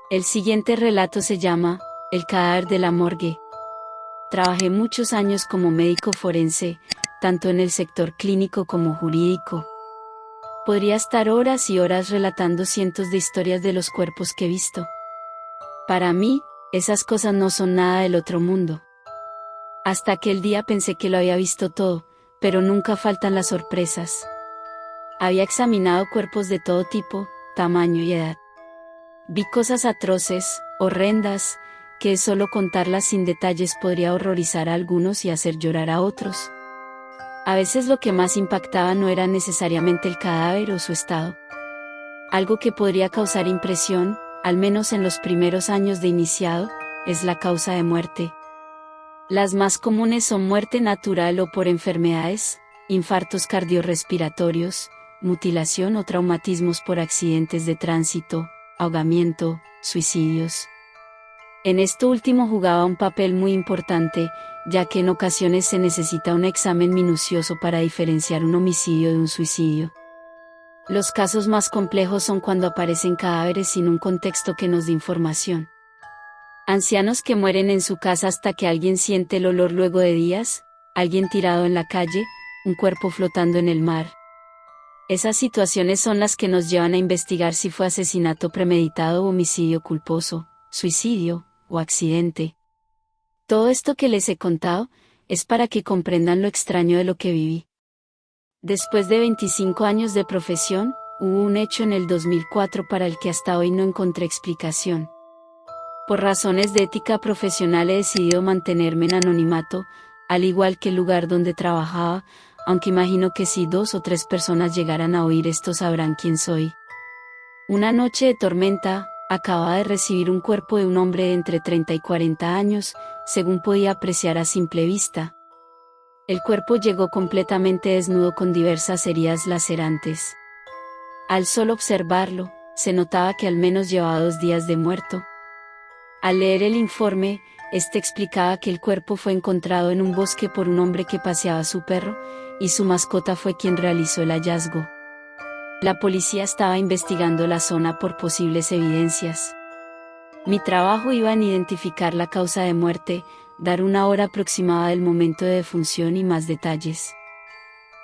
El siguiente relato se llama El cadáver de la morgue. Trabajé muchos años como médico forense, tanto en el sector clínico como jurídico. Podría estar horas y horas relatando cientos de historias de los cuerpos que he visto. Para mí, esas cosas no son nada del otro mundo. Hasta aquel día pensé que lo había visto todo, pero nunca faltan las sorpresas. Había examinado cuerpos de todo tipo, tamaño y edad. Vi cosas atroces, horrendas, que solo contarlas sin detalles podría horrorizar a algunos y hacer llorar a otros. A veces lo que más impactaba no era necesariamente el cadáver o su estado. Algo que podría causar impresión, al menos en los primeros años de iniciado, es la causa de muerte. Las más comunes son muerte natural o por enfermedades, infartos cardiorrespiratorios, mutilación o traumatismos por accidentes de tránsito, ahogamiento, suicidios. En esto último jugaba un papel muy importante, ya que en ocasiones se necesita un examen minucioso para diferenciar un homicidio de un suicidio. Los casos más complejos son cuando aparecen cadáveres sin un contexto que nos dé información. Ancianos que mueren en su casa hasta que alguien siente el olor luego de días, alguien tirado en la calle, un cuerpo flotando en el mar. Esas situaciones son las que nos llevan a investigar si fue asesinato premeditado o homicidio culposo, suicidio o accidente. Todo esto que les he contado es para que comprendan lo extraño de lo que viví. Después de 25 años de profesión, hubo un hecho en el 2004 para el que hasta hoy no encontré explicación. Por razones de ética profesional he decidido mantenerme en anonimato, al igual que el lugar donde trabajaba, aunque imagino que si 2 o 3 personas llegaran a oír esto sabrán quién soy. Una noche de tormenta, acababa de recibir un cuerpo de un hombre de entre 30 y 40 años, según podía apreciar a simple vista. El cuerpo llegó completamente desnudo con diversas heridas lacerantes. Al solo observarlo, se notaba que al menos llevaba 2 días de muerto. Al leer el informe, este explicaba que el cuerpo fue encontrado en un bosque por un hombre que paseaba a su perro, y su mascota fue quien realizó el hallazgo. La policía estaba investigando la zona por posibles evidencias. Mi trabajo iba en identificar la causa de muerte, dar una hora aproximada del momento de defunción y más detalles.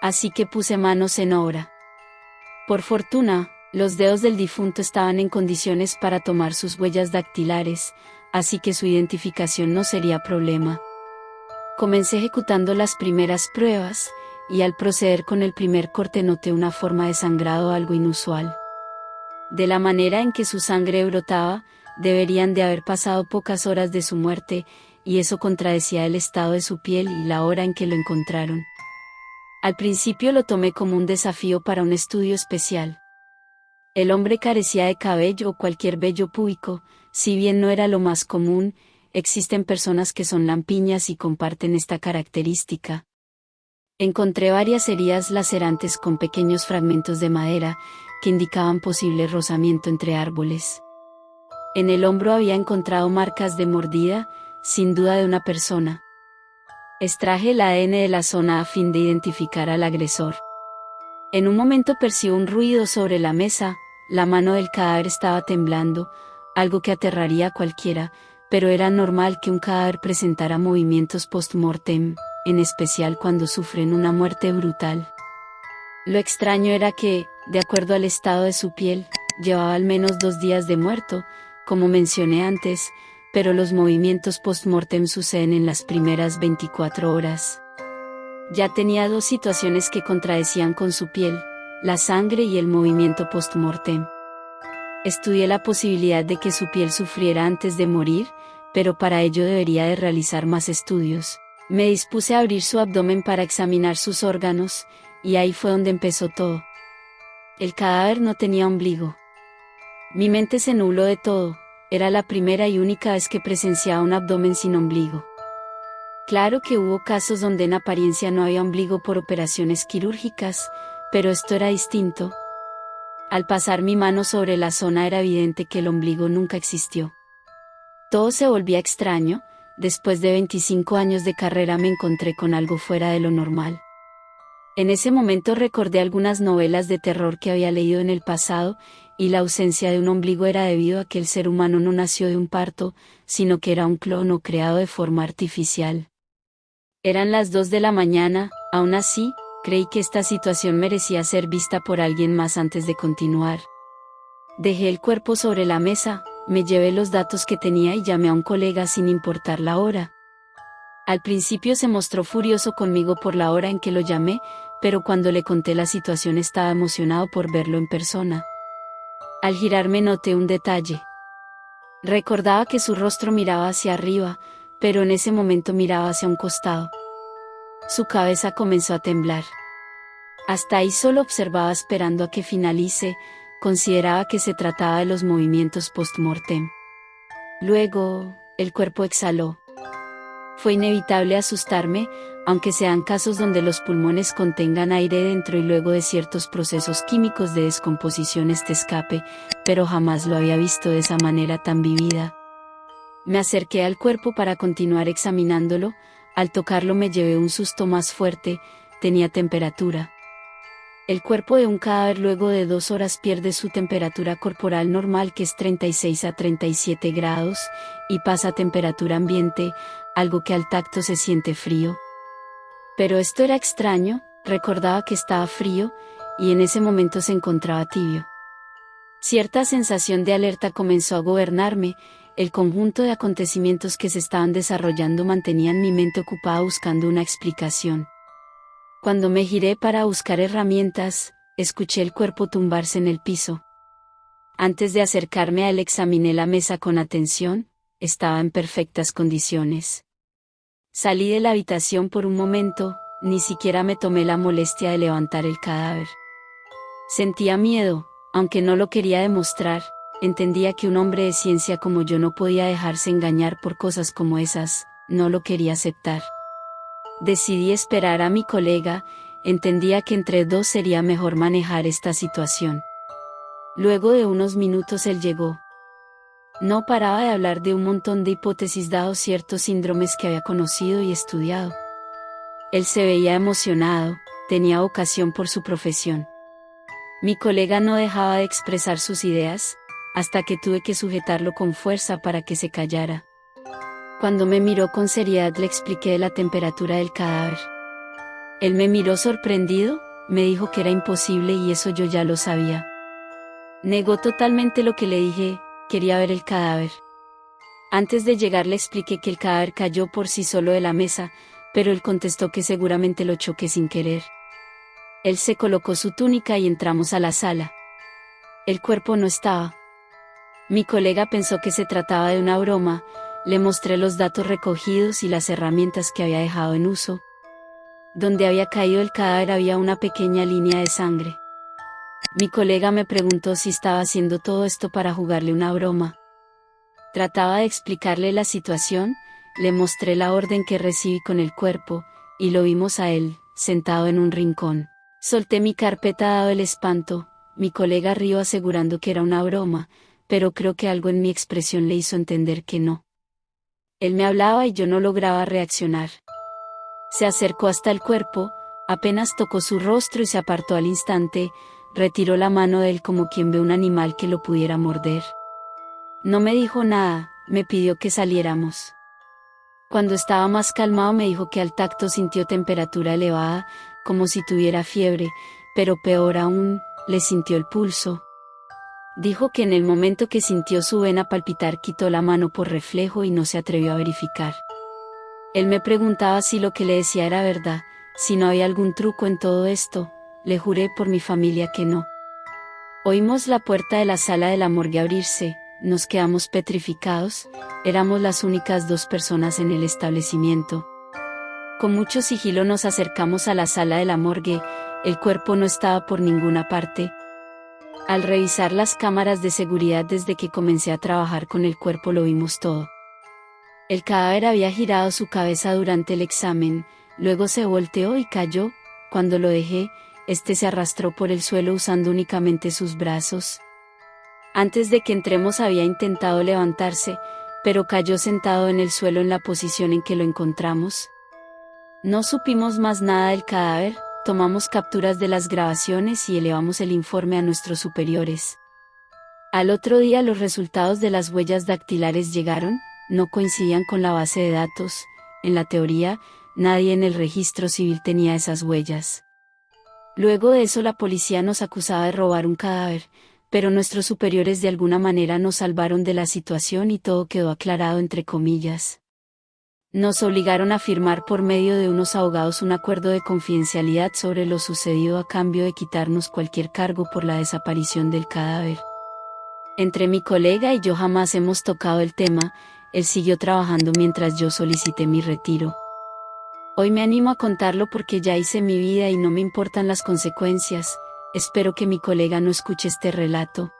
Así que puse manos en obra. Por fortuna, los dedos del difunto estaban en condiciones para tomar sus huellas dactilares, así que su identificación no sería problema. Comencé ejecutando las primeras pruebas, y al proceder con el primer corte noté una forma de sangrado algo inusual. De la manera en que su sangre brotaba, deberían de haber pasado pocas horas de su muerte, y eso contradecía el estado de su piel y la hora en que lo encontraron. Al principio lo tomé como un desafío para un estudio especial. El hombre carecía de cabello o cualquier vello púbico, si bien no era lo más común, existen personas que son lampiñas y comparten esta característica. Encontré varias heridas lacerantes con pequeños fragmentos de madera, que indicaban posible rozamiento entre árboles. En el hombro había encontrado marcas de mordida, sin duda de una persona. Extraje el ADN de la zona a fin de identificar al agresor. En un momento percibo un ruido sobre la mesa, la mano del cadáver estaba temblando, algo que aterraría a cualquiera, pero era normal que un cadáver presentara movimientos post-mortem, en especial cuando sufren una muerte brutal. Lo extraño era que, de acuerdo al estado de su piel, llevaba al menos 2 días de muerto, como mencioné antes, pero los movimientos post-mortem suceden en las primeras 24 horas. Ya tenía 2 situaciones que contradecían con su piel, la sangre y el movimiento post-mortem. Estudié la posibilidad de que su piel sufriera antes de morir, pero para ello debería de realizar más estudios. Me dispuse a abrir su abdomen para examinar sus órganos, y ahí fue donde empezó todo. El cadáver no tenía ombligo. Mi mente se nubló de todo, era la primera y única vez que presenciaba un abdomen sin ombligo. Claro que hubo casos donde en apariencia no había ombligo por operaciones quirúrgicas, pero esto era distinto. Al pasar mi mano sobre la zona era evidente que el ombligo nunca existió. Todo se volvía extraño. Después de 25 años de carrera me encontré con algo fuera de lo normal. En ese momento recordé algunas novelas de terror que había leído en el pasado, y la ausencia de un ombligo era debido a que el ser humano no nació de un parto, sino que era un clon creado de forma artificial. Eran las 2 de la mañana, aún así, creí que esta situación merecía ser vista por alguien más antes de continuar. Dejé el cuerpo sobre la mesa, me llevé los datos que tenía y llamé a un colega sin importar la hora. Al principio se mostró furioso conmigo por la hora en que lo llamé, pero cuando le conté la situación estaba emocionado por verlo en persona. Al girarme noté un detalle. Recordaba que su rostro miraba hacia arriba, pero en ese momento miraba hacia un costado. Su cabeza comenzó a temblar. Hasta ahí solo observaba esperando a que finalice, consideraba que se trataba de los movimientos post-mortem. Luego, el cuerpo exhaló. Fue inevitable asustarme, aunque sean casos donde los pulmones contengan aire dentro y luego de ciertos procesos químicos de descomposición escape, pero jamás lo había visto de esa manera tan vivida. Me acerqué al cuerpo para continuar examinándolo, al tocarlo me llevé un susto más fuerte, tenía temperatura. El cuerpo de un cadáver luego de 2 horas pierde su temperatura corporal normal, que es 36 a 37 grados, y pasa a temperatura ambiente, algo que al tacto se siente frío. Pero esto era extraño, recordaba que estaba frío, y en ese momento se encontraba tibio. Cierta sensación de alerta comenzó a gobernarme, el conjunto de acontecimientos que se estaban desarrollando mantenían mi mente ocupada buscando una explicación. Cuando me giré para buscar herramientas, escuché el cuerpo tumbarse en el piso. Antes de acercarme a él examiné la mesa con atención, estaba en perfectas condiciones. Salí de la habitación por un momento, ni siquiera me tomé la molestia de levantar el cadáver. Sentía miedo, aunque no lo quería demostrar, entendía que un hombre de ciencia como yo no podía dejarse engañar por cosas como esas, no lo quería aceptar. Decidí esperar a mi colega, entendía que entre dos sería mejor manejar esta situación. Luego de unos minutos él llegó. No paraba de hablar de un montón de hipótesis dados ciertos síndromes que había conocido y estudiado. Él se veía emocionado, tenía vocación por su profesión. Mi colega no dejaba de expresar sus ideas, hasta que tuve que sujetarlo con fuerza para que se callara. Cuando me miró con seriedad le expliqué la temperatura del cadáver. Él me miró sorprendido, me dijo que era imposible y eso yo ya lo sabía. Negó totalmente lo que le dije, quería ver el cadáver. Antes de llegar le expliqué que el cadáver cayó por sí solo de la mesa, pero él contestó que seguramente lo choqué sin querer. Él se colocó su túnica y entramos a la sala. El cuerpo no estaba. Mi colega pensó que se trataba de una broma, le mostré los datos recogidos y las herramientas que había dejado en uso. Donde había caído el cadáver había una pequeña línea de sangre. Mi colega me preguntó si estaba haciendo todo esto para jugarle una broma. Trataba de explicarle la situación, le mostré la orden que recibí con el cuerpo, y lo vimos a él, sentado en un rincón. Solté mi carpeta dado el espanto, mi colega rió asegurando que era una broma, pero creo que algo en mi expresión le hizo entender que no. Él me hablaba y yo no lograba reaccionar. Se acercó hasta el cuerpo, apenas tocó su rostro y se apartó al instante, retiró la mano de él como quien ve un animal que lo pudiera morder. No me dijo nada, me pidió que saliéramos. Cuando estaba más calmado me dijo que al tacto sintió temperatura elevada, como si tuviera fiebre, pero peor aún, le sintió el pulso. Dijo que en el momento que sintió su vena palpitar quitó la mano por reflejo y no se atrevió a verificar. Él me preguntaba si lo que le decía era verdad, si no había algún truco en todo esto, le juré por mi familia que no. Oímos la puerta de la sala de la morgue abrirse, nos quedamos petrificados, éramos las únicas 2 personas en el establecimiento. Con mucho sigilo nos acercamos a la sala de la morgue, el cuerpo no estaba por ninguna parte. Al revisar las cámaras de seguridad desde que comencé a trabajar con el cuerpo lo vimos todo. El cadáver había girado su cabeza durante el examen, luego se volteó y cayó, cuando lo dejé, este se arrastró por el suelo usando únicamente sus brazos. Antes de que entremos había intentado levantarse, pero cayó sentado en el suelo en la posición en que lo encontramos. No supimos más nada del cadáver, tomamos capturas de las grabaciones y elevamos el informe a nuestros superiores. Al otro día los resultados de las huellas dactilares llegaron, no coincidían con la base de datos. En la teoría, nadie en el registro civil tenía esas huellas. Luego de eso la policía nos acusaba de robar un cadáver, pero nuestros superiores de alguna manera nos salvaron de la situación y todo quedó aclarado entre comillas. Nos obligaron a firmar por medio de unos abogados un acuerdo de confidencialidad sobre lo sucedido a cambio de quitarnos cualquier cargo por la desaparición del cadáver. Entre mi colega y yo jamás hemos tocado el tema, él siguió trabajando mientras yo solicité mi retiro. Hoy me animo a contarlo porque ya hice mi vida y no me importan las consecuencias. Espero que mi colega no escuche este relato.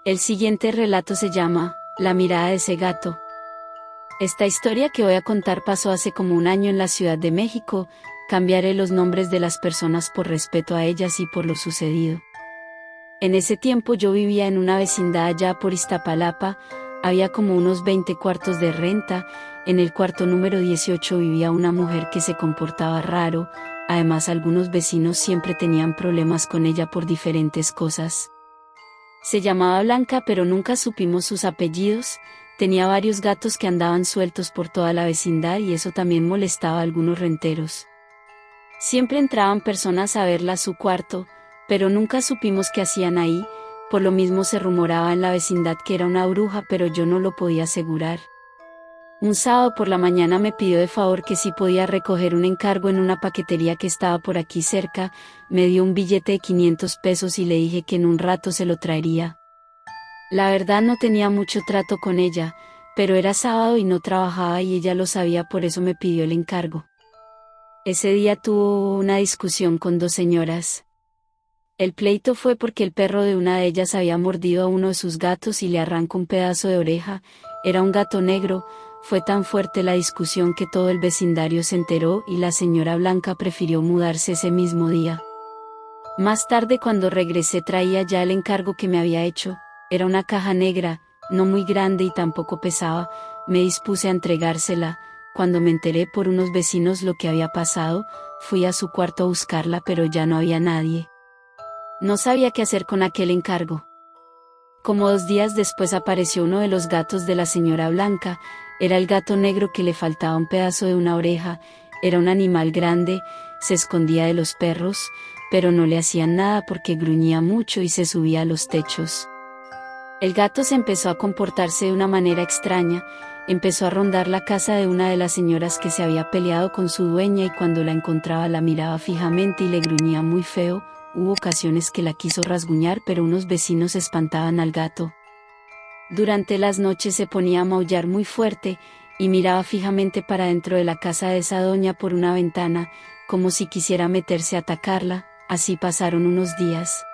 El siguiente relato se llama La mirada de ese gato. Esta historia que voy a contar pasó hace como un año en la Ciudad de México. Cambiaré los nombres de las personas por respeto a ellas y por lo sucedido. En ese tiempo yo vivía en una vecindad allá por Iztapalapa, había como unos 20 cuartos de renta, en el cuarto número 18 vivía una mujer que se comportaba raro, además algunos vecinos siempre tenían problemas con ella por diferentes cosas. Se llamaba Blanca pero nunca supimos sus apellidos, tenía varios gatos que andaban sueltos por toda la vecindad y eso también molestaba a algunos renteros. Siempre entraban personas a verla a su cuarto, pero nunca supimos qué hacían ahí, por lo mismo se rumoraba en la vecindad que era una bruja pero yo no lo podía asegurar. Un sábado por la mañana me pidió de favor que si podía recoger un encargo en una paquetería que estaba por aquí cerca, me dio un billete de 500 pesos y le dije que en un rato se lo traería. La verdad no tenía mucho trato con ella, pero era sábado y no trabajaba y ella lo sabía, por eso me pidió el encargo. Ese día tuvo una discusión con dos señoras. El pleito fue porque el perro de una de ellas había mordido a uno de sus gatos y le arrancó un pedazo de oreja, era un gato negro. Fue tan fuerte la discusión que todo el vecindario se enteró y la señora Blanca prefirió mudarse ese mismo día. Más tarde cuando regresé traía ya el encargo que me había hecho, era una caja negra, no muy grande y tampoco pesaba, me dispuse a entregársela. Cuando me enteré por unos vecinos lo que había pasado, fui a su cuarto a buscarla pero ya no había nadie. No sabía qué hacer con aquel encargo. Como 2 días después apareció uno de los gatos de la señora Blanca, era el gato negro que le faltaba un pedazo de una oreja, era un animal grande, se escondía de los perros, pero no le hacían nada porque gruñía mucho y se subía a los techos. El gato se empezó a comportarse de una manera extraña, empezó a rondar la casa de una de las señoras que se había peleado con su dueña y cuando la encontraba la miraba fijamente y le gruñía muy feo. Hubo ocasiones que la quiso rasguñar pero unos vecinos espantaban al gato. Durante las noches se ponía a maullar muy fuerte, y miraba fijamente para dentro de la casa de esa doña por una ventana, como si quisiera meterse a atacarla. Así pasaron unos días.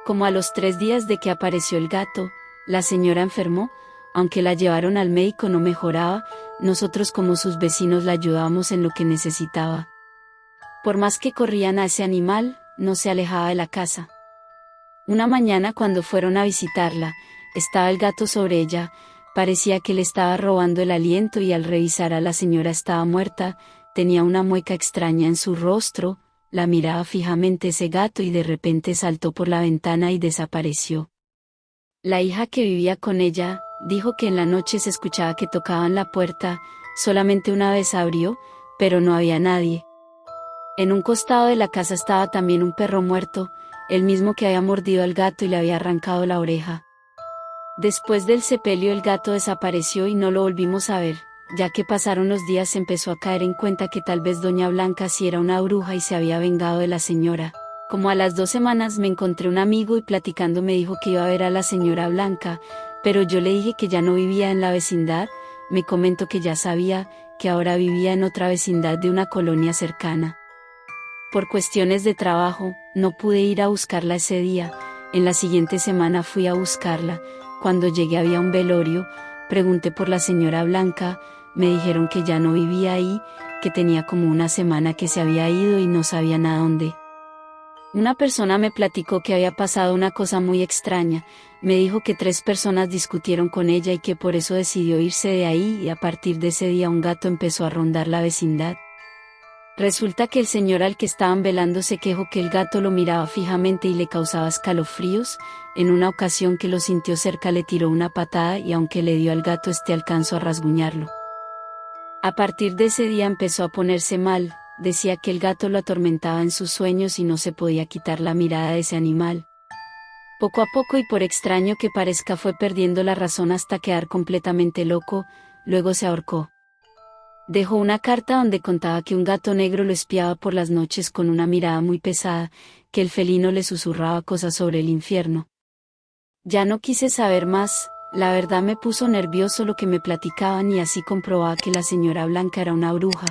Como a los 3 días de que apareció el gato, la señora enfermó, aunque la llevaron al médico no mejoraba, nosotros como sus vecinos la ayudábamos en lo que necesitaba. Por más que corrían a ese animal, no se alejaba de la casa. Una mañana cuando fueron a visitarla, estaba el gato sobre ella, parecía que le estaba robando el aliento y al revisar a la señora estaba muerta, tenía una mueca extraña en su rostro, la miraba fijamente ese gato y de repente saltó por la ventana y desapareció. La hija que vivía con ella, dijo que en la noche se escuchaba que tocaban la puerta, solamente una vez abrió, pero no había nadie. En un costado de la casa estaba también un perro muerto, el mismo que había mordido al gato y le había arrancado la oreja. Después del sepelio el gato desapareció y no lo volvimos a ver, ya que pasaron los días se empezó a caer en cuenta que tal vez doña Blanca sí era una bruja y se había vengado de la señora. Como a las 2 semanas me encontré un amigo y platicando me dijo que iba a ver a la señora Blanca, pero yo le dije que ya no vivía en la vecindad, me comentó que ya sabía, que ahora vivía en otra vecindad de una colonia cercana. Por cuestiones de trabajo, no pude ir a buscarla ese día, en la siguiente semana fui a buscarla, cuando llegué había un velorio, pregunté por la señora Blanca, me dijeron que ya no vivía ahí, que tenía como una semana que se había ido y no sabían a dónde. Una persona me platicó que había pasado una cosa muy extraña, me dijo que 3 personas discutieron con ella y que por eso decidió irse de ahí y a partir de ese día un gato empezó a rondar la vecindad. Resulta que el señor al que estaban velando se quejó que el gato lo miraba fijamente y le causaba escalofríos. En una ocasión que lo sintió cerca le tiró una patada y aunque le dio al gato alcanzó a rasguñarlo. A partir de ese día empezó a ponerse mal, decía que el gato lo atormentaba en sus sueños y no se podía quitar la mirada de ese animal. Poco a poco y por extraño que parezca fue perdiendo la razón hasta quedar completamente loco, luego se ahorcó. Dejó una carta donde contaba que un gato negro lo espiaba por las noches con una mirada muy pesada, que el felino le susurraba cosas sobre el infierno. Ya no quise saber más, la verdad me puso nervioso lo que me platicaban y así comprobaba que la señora Blanca era una bruja.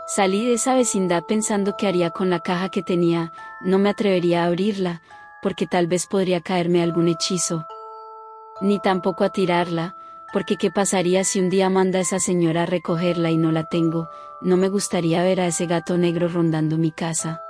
Salí de esa vecindad pensando qué haría con la caja que tenía, no me atrevería a abrirla, porque tal vez podría caerme algún hechizo. Ni tampoco a tirarla, porque qué pasaría si un día manda a esa señora a recogerla y no la tengo, no me gustaría ver a ese gato negro rondando mi casa.